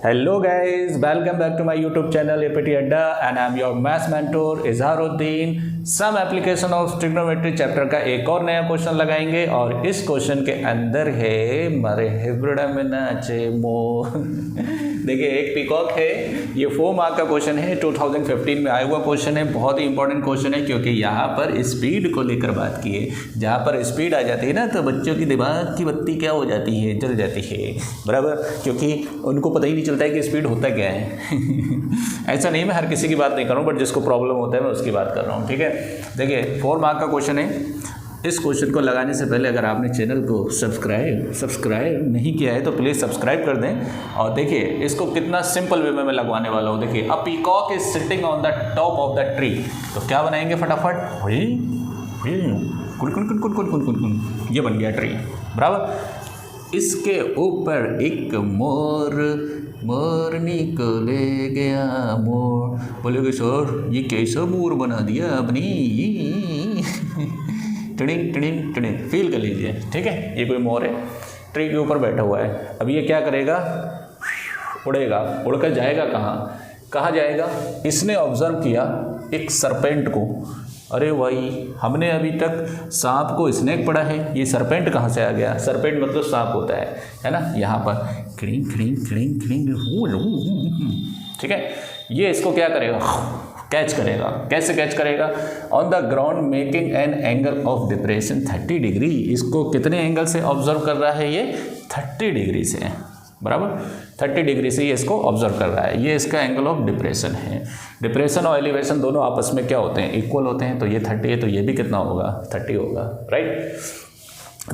Hello guys, welcome back to my YouTube channel APT Adda and I am your maths mentor Izharuddin। Some application of trigonometry chapter का एक और नया question लगाएंगे और इस question के अंदर है मरे हिब्रड़ा में नाचे मोर। देखिए एक पीकॉक है, ये 4 मार्क का क्वेश्चन है, 2015 में आया हुआ क्वेश्चन है, बहुत ही इंपॉर्टेंट क्वेश्चन है क्योंकि यहाँ पर स्पीड को लेकर बात की है। जहाँ पर स्पीड आ जाती है ना तो बच्चों की दिमाग की बत्ती क्या हो जाती है, जल जाती है, बराबर, क्योंकि उनको पता ही नहीं चलता है कि स्पीड होता क्या है। ऐसा नहीं, मैं हर किसी की बात नहीं कर रहा हूँ, बट जिसको प्रॉब्लम होता है मैं उसकी बात कर रहा हूँ, ठीक है। देखिए 4 मार्क का क्वेश्चन है। इस क्वेश्चन को लगाने से पहले अगर आपने चैनल को सब्सक्राइब नहीं किया है तो प्लीज़ सब्सक्राइब कर दें। और देखिए इसको कितना सिंपल वे में मैं लगवाने वाला हूँ। देखिए अ peacock is sitting on the top of the tree, तो क्या बनाएंगे फटाफट, कुन ये बन गया ट्री, बराबर। इसके ऊपर एक मोर निकले गया मोर। बोलोगे सर ये कैसा मोर बना दिया आपने, टिडिंग टिडिंग टिडिंग, फील कर लीजिए, ठीक है। ये कोई मोर है, ट्री के ऊपर बैठा हुआ है। अब ये क्या करेगा, उड़ेगा, उड़कर जाएगा कहाँ जाएगा। इसने ऑब्जर्व किया एक सरपेंट को। अरे भाई हमने अभी तक सांप को स्नेक पढ़ा है, ये सरपेंट कहाँ से आ गया। सरपेंट मतलब सांप होता है ना। यहाँ पर खिड़िंग खिड़िंग खिड़िंग खिड़िंग, ठीक है। ये इसको क्या करेगा, कैच करेगा। कैसे कैच करेगा, on the ground making an angle of depression 30 degree. इसको कितने एंगल से ऑब्जर्व कर रहा है, ये 30 डिग्री से, बराबर 30 डिग्री से ये इसको ऑब्जर्व कर रहा है। ये इसका एंगल ऑफ डिप्रेशन है। डिप्रेशन और एलिवेशन दोनों आपस में क्या होते हैं, इक्वल होते हैं। तो ये 30 है तो ये भी कितना होगा, 30 होगा, right.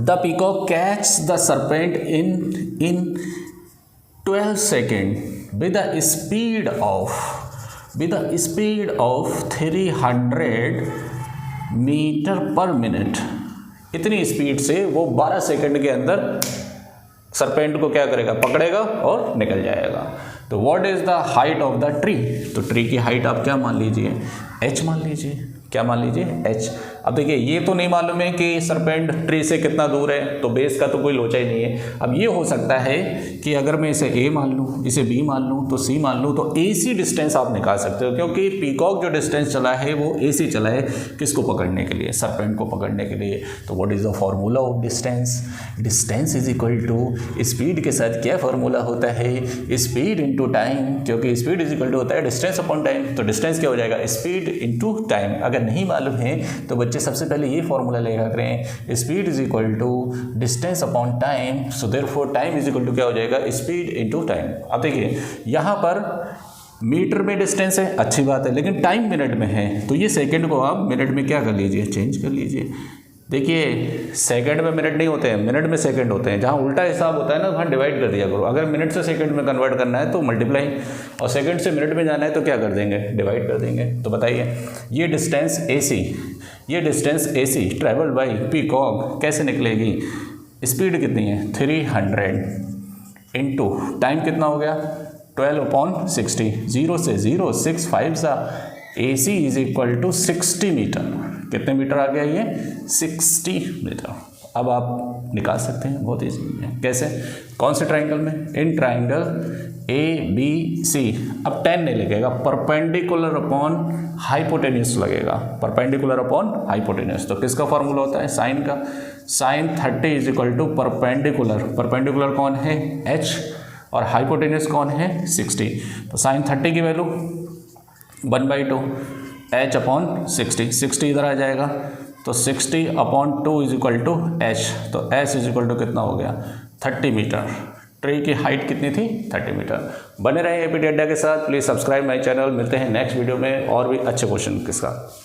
The peacock catch the serpent in 12 second with the speed of 300 meter per minute. इतनी स्पीड से वो 12 सेकेंड के अंदर सरपेंट को क्या करेगा, पकड़ेगा और निकल जाएगा। तो what is the height of the tree, तो ट्री की हाइट आप क्या मान लीजिए, h मान लीजिए। क्या मान लीजिए, h। अब देखिए ये तो नहीं मालूम है कि सरपेंट ट्री से कितना दूर है, तो बेस का तो कोई लोचा ही नहीं है। अब ये हो सकता है कि अगर मैं इसे a मान लूँ, इसे b मान लूँ, तो c मान लूँ, तो ac डिस्टेंस आप निकाल सकते हो। क्योंकि पीकॉक जो डिस्टेंस चला है वो ac चला है, किसको पकड़ने के लिए, सरपेंट को पकड़ने के लिए। तो what is the formula of distance, distance is equal to speed के साथ क्या फॉर्मूला होता है, स्पीड इंटू टाइम। क्योंकि स्पीड इज इक्वल टू होता है डिस्टेंस अपॉन टाइम, तो डिस्टेंस क्या हो जाएगा, स्पीड इंटू टाइम। अगर नहीं मालूम है तो बच्चे सबसे पहले ये फॉर्मूला लेगा करें, speed is equal to distance upon time. So therefore time is equal to क्या हो जाएगा, स्पीड इनटू टाइम। अब देखिए यहाँ पर मीटर में डिस्टेंस है, अच्छी बात है, लेकिन टाइम मिनट में है। तो ये सेकंड को आप मिनट में क्या कर लीजिए, चेंज कर लीजिए। देखिए सेकंड में मिनट नहीं होते हैं, मिनट में सेकंड होते हैं। जहाँ उल्टा हिसाब होता है ना वहाँ डिवाइड कर दिया करो। अगर मिनट से सेकंड में कन्वर्ट करना है तो मल्टीप्लाई, और सेकंड से मिनट में जाना है तो क्या कर देंगे, डिवाइड कर देंगे। तो बताइए ये distance AC travelled by peacock कैसे निकलेगी, स्पीड कितनी है 300 इंटू टाइम कितना हो गया 12/60, 0 से 0 6 5 सा AC इज इक्वल टू 60 मीटर। कितने मीटर आ गया ये, 60 मीटर। अब आप निकाल सकते हैं बहुत ईजी है। कैसे, कौन से ट्राइंगल में, इन ट्राइंगल ABC। अब 10 नहीं लगेगा, परपेंडिकुलर अपॉन हाइपोटेन्यूस लगेगा, परपेंडिकुलर अपॉन हाइपोटेन्यूस। तो किसका फॉर्मूला होता है, साइन का। Sine 30 is equal to perpendicular कौन है, h, और हाइपोटेन्यूस कौन है 60। तो साइन 30 की वैल्यू 1/2 h अपॉन 60 इधर आ जाएगा। तो 60/2 इज इक्वल टू h। तो h इज इक्वल टू कितना हो गया 30 मीटर। ट्री की हाइट कितनी थी, 30 मीटर। बने रहे एपीटी अड्डा के साथ, प्लीज़ सब्सक्राइब माई चैनल। मिलते हैं नेक्स्ट वीडियो में और भी अच्छे क्वेश्चन के साथ।